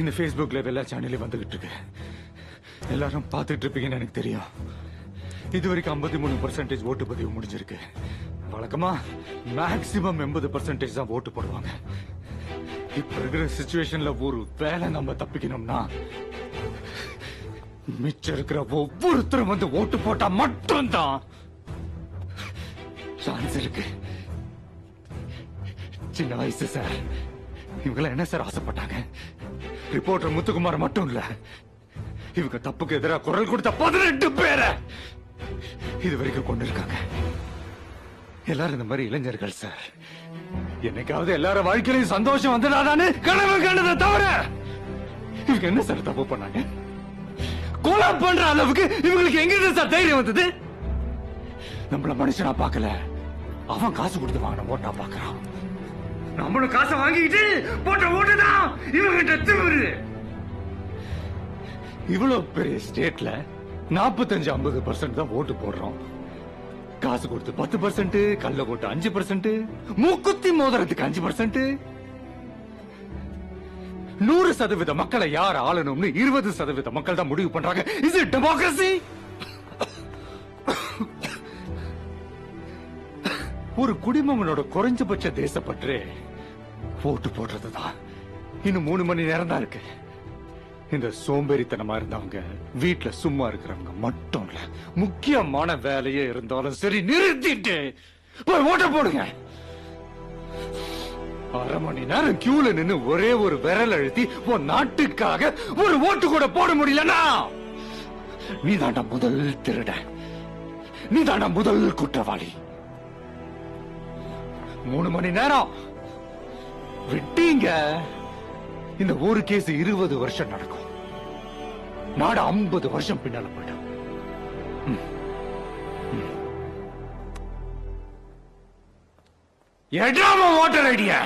இந்த Facebookல எல்லா சேனலையும் வந்துகிட்டு இருக்கு. எல்லாரும் பார்த்துட்டு இருப்பீங்கன்னு எனக்கு தெரியும். இதுவரைக்கும் 53% ஓட்டு பதிவு முடிஞ்சிருக்கு. வழக்கமா மேக்சிமம் 80% தான் ஓட்டு போடுவாங்க. இப்ப இருக்கிற சிச்சுவேஷன்ல ஒரு வேலை நம்ம தப்பிக்கணும்னா மிச்சம் இருக்கிற ஒவ்வொருத்தரும் வந்து ஓட்டு போட்டா மட்டும்தான் சான்ஸ் இருக்கு. சின்ன வயசு சார், இவங்க என்ன சார் ஆசைப்பட்டாங்க? ரிப்போர்ட்டர் முத்துக்குமார் மட்டும் இல்ல, இவங்க தப்புக்கு எதிராக குரல் கொடுத்த 18 பேரை இது வரைக்கும் கொண்டு இருக்காங்க. எல்லாரும் இந்த மாதிரி இளைஞர்கள் சார். என்னைக்காவது எல்லாரும் வாழ்க்கையிலும் சந்தோஷம் வந்துடாதான்னு கனவு கண்டதை தவிர இவங்க என்ன சார் தப்பு பண்ணாங்க? கொலை பண்ற அளவுக்கு இவங்களுக்கு எங்க சார் தைரியம் வந்தது? நம்மள மனுஷனா பார்க்கல, அவன் காசு கொடுத்து வாங்கின ஓட்டா பாக்குறான். நம்மளும் காசை வாங்கிட்டு போட்ட ஓட்டுதான் இவங்கிட்ட திமிரு. இவ்வளவு பெரிய ஸ்டேட்ல 45-50% தான் ஓட்டு போடுறோம். காசு கொடுத்து 10%, கல்ல போட்டு 5%, மூக்குத்தி மோதிரத்துக்கு 5%. 100% மக்களை யார் ஆளணும்னு 20% மக்கள் தான் முடிவு பண்றாங்க. Is it democracy? ஒரு குடிமகனோட குறைஞ்சபட்ச தேசப்பற்று ஓட்டு போடுறதுதான். இன்னும் 3 மணி நேரம் தான் இருக்கு. இந்த சோம்பேறித்தனமா இருந்தவங்க, வீட்டுல சும்மா இருக்கிறவங்க மட்டும் இல்ல, முக்கியமான வேலையே இருந்தாலும் சரி நிறுத்திட்டு போய் ஓட்ட போடுங்க. 1/2 மணி நேரம் கியூல நின்னு ஒரே ஒரு விரல் அழுத்தி உன் நாட்டுக்காக ஒரு ஓட்டு கூட போட முடியலன்னா நீ தாண்டா முதல் திருட, நீ தாண்டா முதல் குற்றவாளி. 3 மணி நேரம் விட்டீங்க, இந்த ஒரு கேஸ் 20 வருஷம் நடக்கும். நாடு 50 வருஷம் பின்னால போயிடும். எடாம ஓட்டர் ஐடியா